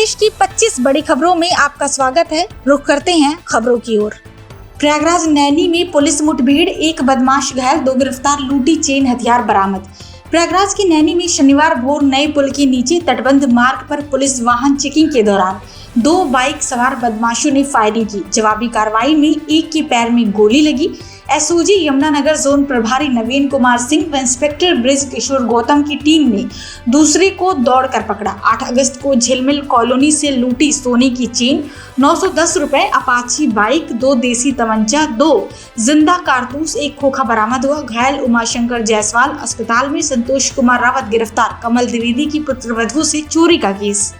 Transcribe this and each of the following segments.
प्रदेश की 25 बड़ी खबरों में आपका स्वागत है। रुख करते हैं खबरों की ओर। प्रयागराज नैनी में पुलिस मुठभेड़, एक बदमाश घायल, 2 गिरफ्तार, लूटी चेन हथियार बरामद। प्रयागराज के नैनी में शनिवार भोर नए पुल के नीचे तटबंध मार्ग पर पुलिस वाहन चेकिंग के दौरान 2 बाइक सवार बदमाशों ने फायरिंग की। जवाबी कार्रवाई में एक के पैर में गोली लगी। एसओजी यमुनानगर जोन प्रभारी नवीन कुमार सिंह व इंस्पेक्टर ब्रिज किशोर गौतम की टीम ने दूसरे को दौड़कर पकड़ा। 8 अगस्त को झिलमिल कॉलोनी से लूटी सोने की चेन, 910 रुपए, अपाची बाइक, 2 देसी तमंचा, 2 जिंदा कारतूस, 1 खोखा बरामद हुआ। घायल उमाशंकर जायसवाल अस्पताल में। संतोष कुमार रावत गिरफ्तार। कमल द्विवेदी की पुत्रवधू से चोरी का केस।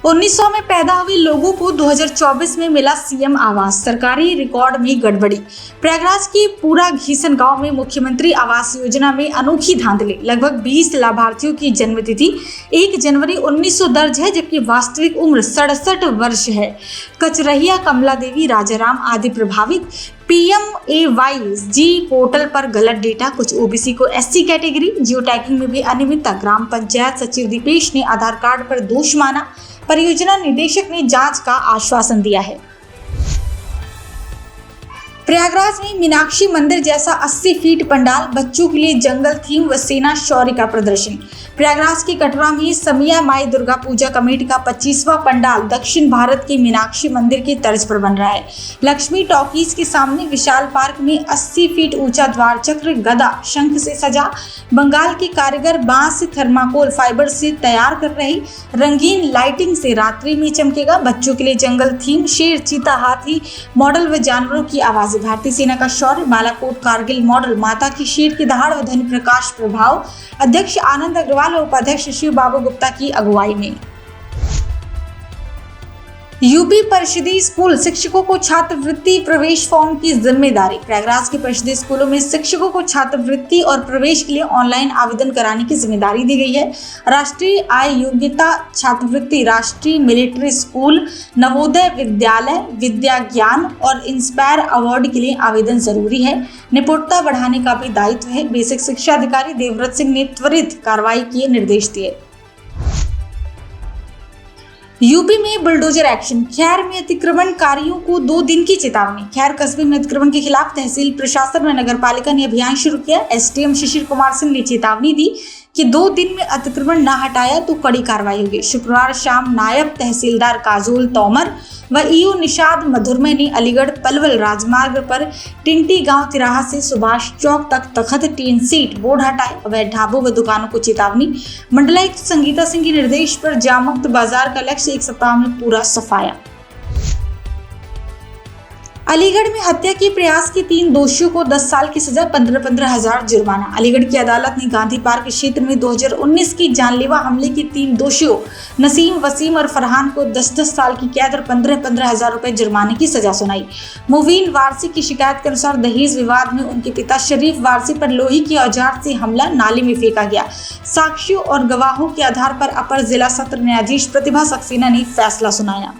1900 में पैदा हुए लोगों को 2024 में मिला सीएम आवास, सरकारी रिकॉर्ड में गड़बड़ी। प्रयागराज के पूरा घीसन गांव में मुख्यमंत्री आवास योजना में अनोखी धांधली। लगभग 20 लाभार्थियों की जन्मतिथि 1 जनवरी 1900 दर्ज है, जबकि वास्तविक उम्र 67 वर्ष है। कचरहिया, कमला देवी, राजाराम आदि प्रभावित। PMAYG पोर्टल पर गलत डेटा, कुछ ओबीसी को SC कैटेगरी। जियो टैगिंग में भी अनियमितता। ग्राम पंचायत सचिव दीपेश ने आधार कार्ड पर दोष माना। परियोजना निदेशक ने जांच का आश्वासन दिया है। प्रयागराज में मीनाक्षी मंदिर जैसा 80 फीट पंडाल, बच्चों के लिए जंगल थीम व सेना शौर्य का प्रदर्शन। प्रयागराज के कटरा में समिया माई दुर्गा पूजा कमेटी का 25वां पंडाल दक्षिण भारत के मीनाक्षी मंदिर के तर्ज पर बन रहा है। लक्ष्मी टॉकीज के सामने विशाल पार्क में 80 फीट ऊंचा द्वार चक्र गदा शंख से सजा। बंगाल के कारीगर बांस, थर्माकोल फाइबर से तैयार कर रही रंगीन लाइटिंग से रात्रि में चमकेगा। बच्चों के लिए जंगल थीम, शेर, चीता, हाथी मॉडल व जानवरों की आवाज। भारतीय सेना का शौर्य, बालाकोट कारगिल मॉडल, माता की शेर की दहाड़ व ध्वनि प्रकाश प्रभाव। अध्यक्ष आनंद अग्रवाल और उपाध्यक्ष शिव बाबू गुप्ता की अगुवाई में। यूपी परिषदीय स्कूल शिक्षकों को छात्रवृत्ति प्रवेश फॉर्म की जिम्मेदारी। प्रयागराज के परिषदीय स्कूलों में शिक्षकों को छात्रवृत्ति और प्रवेश के लिए ऑनलाइन आवेदन कराने की जिम्मेदारी दी गई है। राष्ट्रीय आय योग्यता छात्रवृत्ति, राष्ट्रीय मिलिट्री स्कूल, नवोदय विद्यालय, विद्या ज्ञान और इंस्पायर अवार्ड के लिए आवेदन जरूरी है। निपुणता बढ़ाने का भी दायित्व है। बेसिक शिक्षा अधिकारी देवव्रत सिंह ने त्वरित कार्रवाई के निर्देश दिए। यूपी में बुलडोजर एक्शन। खैर में अतिक्रमणकारियों को 2 दिन की चेतावनी। खैर कस्बे में अतिक्रमण के खिलाफ तहसील प्रशासन व नगरपालिका ने अभियान शुरू किया। एसडीएम शिशिर कुमार सिंह ने चेतावनी दी कि 2 दिन में अतिक्रमण न हटाया तो कड़ी कार्रवाई होगी। शुक्रवार शाम नायब तहसीलदार काजोल तोमर व ईओ निषाद मधुरमय ने अलीगढ़ पलवल राजमार्ग पर टिंटी गांव तिराहा से सुभाष चौक तक तखत टीन सीट बोर्ड हटाए। अवैध ढाबों व दुकानों को चेतावनी। मंडलायुक्त संगीता सिंह के निर्देश पर जामुक्त बाजार का लक्ष्य 1 सप्ताह में पूरा सफाया। अलीगढ़ में हत्या के प्रयास के 3 दोषियों को 10 साल की सजा, 15-15 हजार जुर्माना। अलीगढ़ की अदालत ने गांधी पार्क क्षेत्र में 2019 की जानलेवा हमले के 3 दोषियों नसीम, वसीम और फरहान को 10-10 साल की कैद और 15-15 हजार रुपए जुर्माने की सजा सुनाई। मुवीन वारसी की शिकायत के अनुसार दहेज विवाद में उनके पिता शरीफ वारसी पर लोहे के औजार से हमला, नाले में फेंका गया। साक्ष्यों और गवाहों के आधार पर अपर जिला सत्र न्यायाधीश प्रतिभा सक्सेना ने फैसला सुनाया।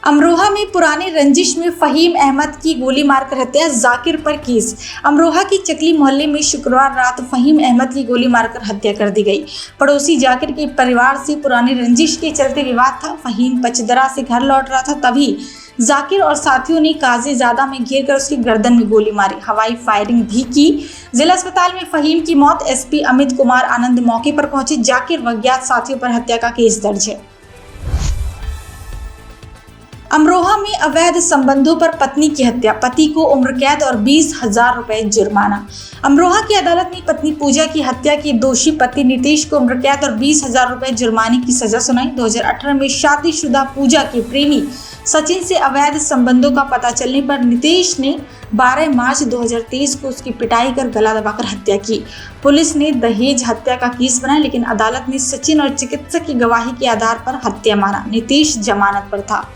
अमरोहा में पुराने रंजिश में फहीम अहमद की गोली मारकर हत्या, जाकिर पर केस। अमरोहा की चकली मोहल्ले में शुक्रवार रात फहीम अहमद की गोली मारकर हत्या कर दी गई। पड़ोसी जाकिर के परिवार से पुराने रंजिश के चलते विवाद था। फहीम पचदरा से घर लौट रहा था, तभी जाकिर और साथियों ने काज़ेजादा में घेरकर उसकी गर्दन में गोली मारी, हवाई फायरिंग भी की। जिला अस्पताल में फहीम की मौत। एसपी अमित कुमार आनंद मौके पर पहुंचे। जाकिर व अज्ञात साथियों पर हत्या का केस दर्ज है। अमरोहा में अवैध संबंधों पर पत्नी की हत्या, पति को उम्र कैद और 20,000 रुपए जुर्माना। अमरोहा की अदालत ने पत्नी पूजा की हत्या के दोषी पति नितेश को उम्र कैद और 20,000 रुपए जुर्माने की सजा सुनाई। 2018 में शादीशुदा पूजा के प्रेमी सचिन से अवैध संबंधों का पता चलने पर नितेश ने 12 मार्च 2023 को उसकी पिटाई कर गला दबाकर हत्या की। पुलिस ने दहेज हत्या का केस बनाया, लेकिन अदालत ने सचिन और चिकित्सक की गवाही के आधार पर हत्या माना। नितेश जमानत पर था।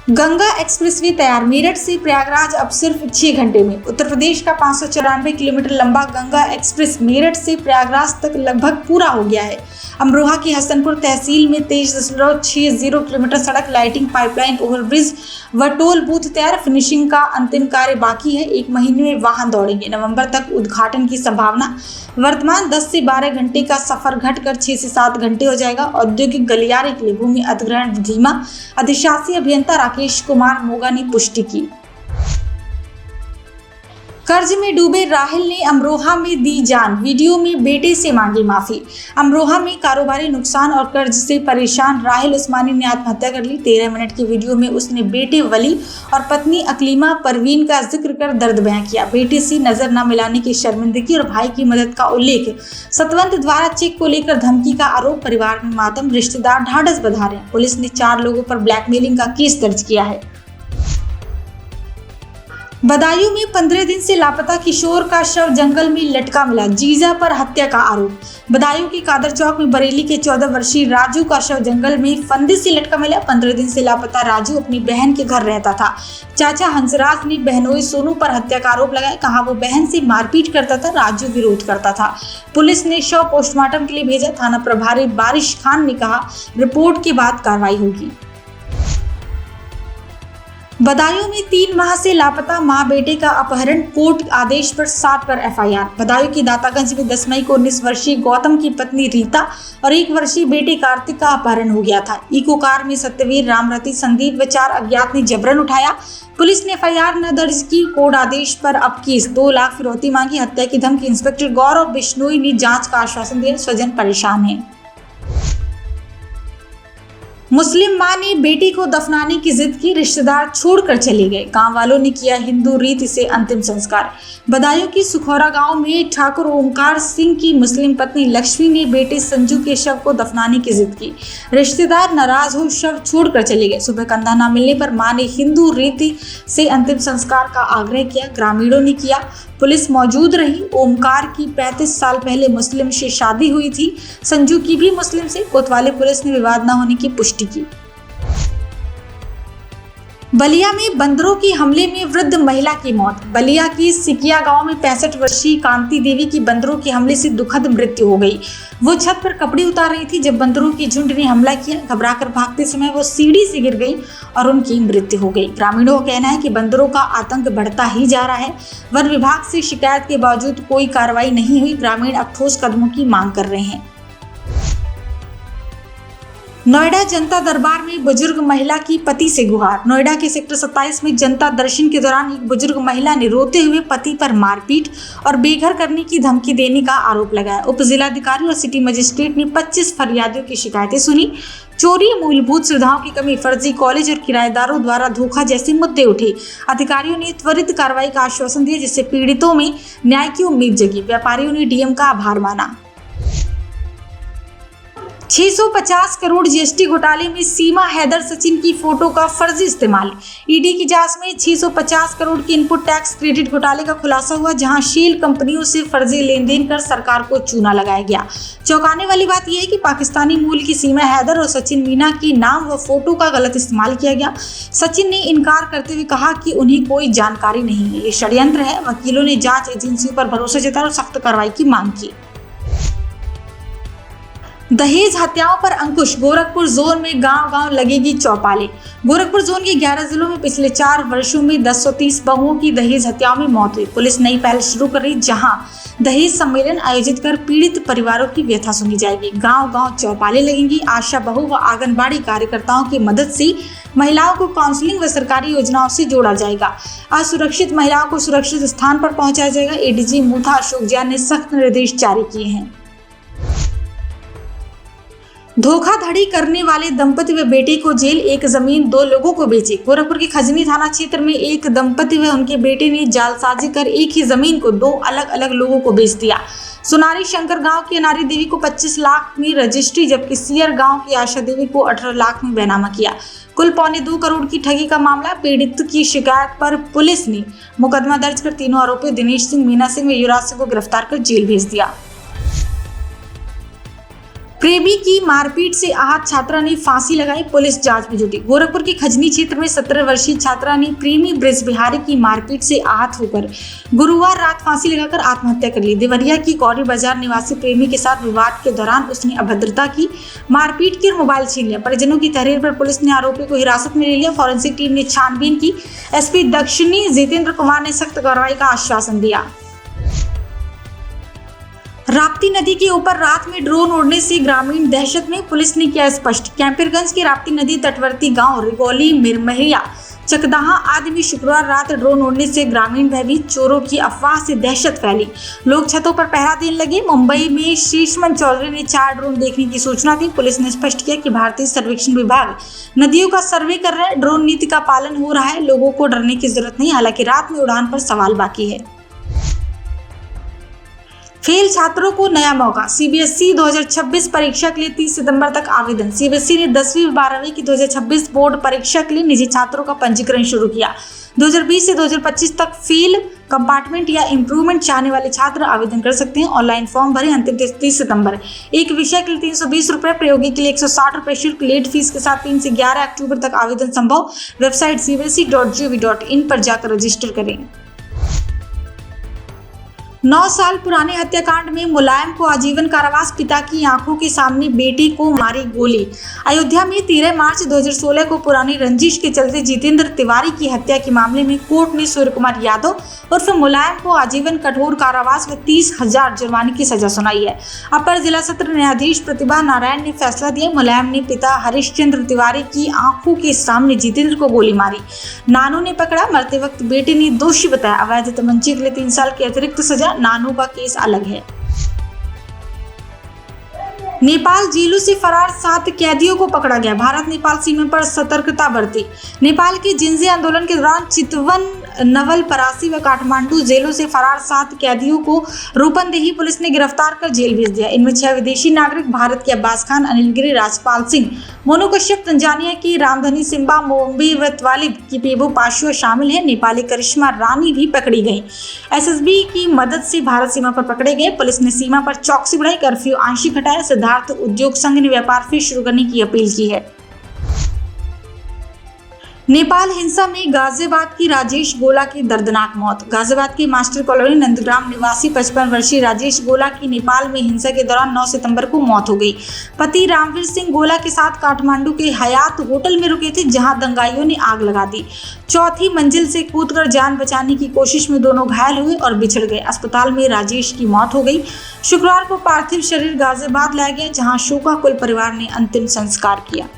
गंगा एक्सप्रेसवे तैयार। मेरठ से प्रयागराज अब सिर्फ 6 घंटे में। उत्तर प्रदेश का 594 किलोमीटर लंबा गंगा एक्सप्रेस मेरठ से प्रयागराज तक लगभग पूरा हो गया है। अमरोहा की हसनपुर तहसील में 23.60 किलोमीटर सड़क, लाइटिंग, पाइपलाइन, ओवरब्रिज वह टोल बूथ तैयार, फिनिशिंग का अंतिम कार्य बाकी है। 1 महीने में वाहन दौड़ेंगे। नवंबर तक उद्घाटन की संभावना। वर्तमान 10 से 12 घंटे का सफर घटकर 6 से 7 घंटे हो जाएगा। औद्योगिक गलियारे के लिए भूमि अधिग्रहण धीमा। अधिशासी अभियंता राकेश कुमार मोगा ने पुष्टि की। कर्ज में डूबे राहिल ने अमरोहा में दी जान, वीडियो में बेटे से मांगी माफी। अमरोहा में कारोबारी नुकसान और कर्ज से परेशान राहिल उस्मानी ने आत्महत्या कर ली। 13 मिनट की वीडियो में उसने बेटे वली और पत्नी अकलीमा परवीन का जिक्र कर दर्द बयां किया। बेटे से नजर न मिलाने की शर्मिंदगी और भाई की मदद का उल्लेख। सतवंत द्वारा चेक को लेकर धमकी का आरोप। परिवार में मातम, रिश्तेदार ढाढ़स बंधा रहे हैं। पुलिस ने 4 लोगों पर ब्लैकमेलिंग का केस दर्ज किया है। बदायूं में 15 दिन से लापता किशोर का शव जंगल में लटका मिला। जीजा पर हत्या का आरोप। बदायूं के कादर चौक में बरेली के 14 वर्षीय राजू का शव जंगल में फंदे से लटका मिला। 15 दिन से लापता राजू अपनी बहन के घर रहता था। चाचा हंसराज ने बहनोई सोनू पर हत्या का आरोप लगाया। कहा वो बहन से मारपीट करता था, राजू विरोध करता था। पुलिस ने शव पोस्टमार्टम के लिए भेजा। थाना प्रभारी बारिश खान ने कहा रिपोर्ट के बाद कार्रवाई होगी। बदायूं में 3 माह से लापता मां बेटे का अपहरण, कोर्ट आदेश पर 7 पर एफआईआर। बदायूं की दातागंज में 10 मई को 19 वर्षीय गौतम की पत्नी रीता और 1 वर्षीय बेटे कार्तिक का अपहरण हो गया था। इको कार में सत्यवीर, रामरती, संदीप व 4 अज्ञात ने जबरन उठाया। पुलिस ने एफआईआर न दर्ज की। कोर्ट आदेश पर अब केस। 2 लाख फिरौती मांगी। हत्या की धमकी। इंस्पेक्टर गौरव बिश्नोई ने जांच का आश्वासन दिया। स्वजन परेशान है। मुस्लिम मां ने बेटी को दफनाने की जिद की, रिश्तेदार छोड़कर चले गए। गांव वालों ने किया हिंदू रीति से अंतिम संस्कार। बदायूं की सुखौरा गांव में ठाकुर ओमकार सिंह की मुस्लिम पत्नी लक्ष्मी ने बेटे संजू के शव को दफनाने की जिद की। रिश्तेदार नाराज हो शव छोड़कर चले गए। सुबह कंधा न मिलने पर मां ने हिंदू रीति से अंतिम संस्कार का आग्रह किया। ग्रामीणों ने किया। पुलिस मौजूद रही। ओमकार की 35 साल पहले मुस्लिम से शादी हुई थी। संजू की भी मुस्लिम से। कोतवाली पुलिस ने विवाद न होने की पुष्टि की। बलिया में बंदरों के हमले में वृद्ध महिला की मौत। बलिया की सिकिया गांव में 65 वर्षीय कांति देवी की बंदरों के हमले से दुखद मृत्यु हो गई। वो छत पर कपड़े उतार रही थी जब बंदरों की झुंड ने हमला किया। घबराकर भागते समय वो सीढ़ी से गिर गई और उनकी मृत्यु हो गई। ग्रामीणों का कहना है कि बंदरों का आतंक बढ़ता ही जा रहा है। वन विभाग से शिकायत के बावजूद कोई कार्रवाई नहीं हुई। ग्रामीण अब ठोस कदमों की मांग कर रहे हैं। नोएडा जनता दरबार में बुजुर्ग महिला की पति से गुहार। नोएडा के सेक्टर 27 में जनता दर्शन के दौरान एक बुजुर्ग महिला ने रोते हुए पति पर मारपीट और बेघर करने की धमकी देने का आरोप लगाया। उप जिलाधिकारी और सिटी मजिस्ट्रेट ने 25 फरियादियों की शिकायतें सुनी। चोरी, मूलभूत सुविधाओं की कमी, फर्जी कॉलेज और किराएदारों द्वारा धोखा जैसे मुद्दे उठे। अधिकारियों ने त्वरित कार्रवाई का आश्वासन दिया जिससे पीड़ितों में न्याय की उम्मीद जगी। व्यापारियों ने डीएम का आभार माना। 650 करोड़ जीएसटी घोटाले में सीमा हैदर सचिन की फोटो का फर्जी इस्तेमाल। ईडी की जांच में 650 करोड़ के इनपुट टैक्स क्रेडिट घोटाले का खुलासा हुआ, जहां शेल कंपनियों से फर्जी लेन देन कर सरकार को चूना लगाया गया। चौंकाने वाली बात यह है कि पाकिस्तानी मूल की सीमा हैदर और सचिन मीना के नाम व फोटो का गलत इस्तेमाल किया गया। सचिन ने इनकार करते हुए कहा कि उन्हें कोई जानकारी नहीं है, ये षड्यंत्र है। वकीलों ने जांच एजेंसियों पर भरोसा जताया और सख्त कार्रवाई की मांग की। दहेज हत्याओं पर अंकुश। गोरखपुर जोन में गांव-गांव लगेगी चौपालें। गोरखपुर जोन के 11 जिलों में पिछले 4 वर्षों में 1030 बहुओं की दहेज हत्याओं में मौत हुई। पुलिस नई पहल शुरू कर रही, जहां दहेज सम्मेलन आयोजित कर पीड़ित परिवारों की व्यथा सुनी जाएगी। गांव-गांव चौपालें लगेंगी। आशा बहु व आंगनबाड़ी कार्यकर्ताओं की मदद से महिलाओं को काउंसलिंग व सरकारी योजनाओं से जोड़ा जाएगा। असुरक्षित महिलाओं को सुरक्षित स्थान पर पहुंचाया जाएगा। एडीजी मूथा अशोक जैन ने सख्त निर्देश जारी किए हैं। धोखाधड़ी करने वाले दंपति व बेटे को जेल, एक जमीन 2 लोगों को बेची। गोरखपुर के खजनी थाना क्षेत्र में एक दंपति व उनके बेटे ने जालसाजी कर एक ही जमीन को 2 अलग-अलग लोगों को बेच दिया। सुनारी शंकर गांव की अनारी देवी को 25 लाख में रजिस्ट्री, जबकि सियर गांव की आशा देवी को 18 लाख में बैनामा किया। कुल 2.25 करोड़ की ठगी का मामला। पीड़ित की शिकायत पर पुलिस ने मुकदमा दर्ज कर तीनों आरोपियों दिनेश सिंह, मीना सिंह व युवराज सिंह को गिरफ्तार कर जेल भेज दिया। प्रेमी की मारपीट से आहत छात्रा ने फांसी लगाई, पुलिस जांच में जुटी। गोरखपुर के खजनी क्षेत्र में 17 वर्षीय छात्रा ने प्रेमी ब्रिज बिहारी की मारपीट से आहत होकर गुरुवार रात फांसी लगाकर आत्महत्या कर ली। देवरिया की कौड़ी बाजार निवासी प्रेमी के साथ विवाद के दौरान उसने अभद्रता की, मारपीट की और मोबाइल छीन लिया। परिजनों की तहरीर पर पुलिस ने आरोपी को हिरासत में ले लिया। फॉरेंसिक टीम ने छानबीन की। एसपी दक्षिणी जितेंद्र कुमार ने सख्त कार्रवाई का आश्वासन दिया। राप्ती नदी के ऊपर रात में ड्रोन उड़ने से ग्रामीण दहशत में, पुलिस ने किया स्पष्ट। कैंपरगंज के राप्ती नदी तटवर्ती गांव रिगौली, मिरमहिया, चकदाहा आदि में शुक्रवार रात ड्रोन उड़ने से ग्रामीण भयभीत, चोरों की अफवाह से दहशत फैली। लोग छतों पर पहरा देने लगे। मुंबई में शीशमन चौधरी ने 4 ड्रोन देखने की सूचना दी। पुलिस ने स्पष्ट किया कि भारतीय सर्वेक्षण विभाग नदियों का सर्वे कर रहा है। ड्रोन नीति का पालन हो रहा है, लोगों को डरने की जरूरत नहीं। हालांकि रात में उड़ान पर सवाल बाकी है। फेल छात्रों को नया मौका। सीबीएसई 2026 परीक्षा के लिए 30 सितंबर तक आवेदन। सीबीएसई ने 10वीं 12वीं की 2026 बोर्ड परीक्षा के लिए निजी छात्रों का पंजीकरण शुरू किया। 2020 से 2025 तक फेल, कंपार्टमेंट या इंप्रूवमेंट चाहने वाले छात्र आवेदन कर सकते हैं। ऑनलाइन फॉर्म भरें, अंतिम तिथि 30 सितंबर। एक विषय के लिए 320 रुपए, प्रायोगिक के लिए 160 रुपए शुल्क, लेट फीस के साथ 3 से 11 अक्टूबर तक आवेदन संभव। वेबसाइट cbse.gov.in पर जाकर रजिस्टर करें। 9 साल पुराने हत्याकांड में मुलायम को आजीवन कारावास, पिता की आंखों के सामने बेटी को मारी गोली। अयोध्या में 13 मार्च 2016 को पुरानी रंजिश के चलते जितेंद्र तिवारी की हत्या के मामले में कोर्ट ने सूर्य कुमार यादव उर्फ मुलायम को आजीवन कठोर कारावास व 30,000 जुर्माने की सजा सुनाई है। अपर जिला सत्र न्यायाधीश प्रतिभा नारायण ने फैसला दिया। मुलायम ने पिता हरिश्चंद्र तिवारी की आंखों के सामने जितेंद्र को गोली मारी। नानू ने पकड़ा। मरते वक्त बेटे ने दोषी बताया। अवैध तमंचे के लिए 3 साल की अतिरिक्त सजा। नानू का केस अलग है। नेपाल जेलों से फरार 7 कैदियों को पकड़ा गया। भारत नेपाल सीमा पर सतर्कता बरती। नेपाल के जिन्जे आंदोलन के दौरान चितवन, नवलपरासी व काठमांडू जेलों से फरार 7 कैदियों को रूपंदेही पुलिस ने गिरफ्तार कर जेल भेज दिया। इनमें 6 विदेशी नागरिक, भारत के अब्बास खान, अनिल गिरी, राजपाल सिंह, मोनू कश्यप, तंजानिया की रामधनी सिम्बा, मोम्बी व त्वालिब की पेबो पाशुआ शामिल है। नेपाली करिश्मा रानी भी पकड़ी गई। एसएसबी की मदद से भारत सीमा पर पकड़े गए। पुलिस ने सीमा पर चौकसी बढ़ाई, कर्फ्यू आंशिक हटाया। सिद्धार्थ उद्योग संघ ने व्यापार फिर शुरू करने की अपील की है। नेपाल हिंसा में गाजियाबाद की राजेश गोला की दर्दनाक मौत। गाजियाबाद की मास्टर कॉलोनी नंदग्राम निवासी 55 वर्षीय राजेश गोला की नेपाल में हिंसा के दौरान 9 सितंबर को मौत हो गई। पति रामवीर सिंह गोला के साथ काठमांडू के हयात होटल में रुके थे, जहां दंगाइयों ने आग लगा दी। 4थी मंजिल से कूदकर जान बचाने की कोशिश में दोनों घायल हुए और बिछड़ गए। अस्पताल में राजेश की मौत हो गई। शुक्रवार को पार्थिव शरीर गाजियाबाद लाया गया, जहाँ शोकाकुल परिवार ने अंतिम संस्कार किया।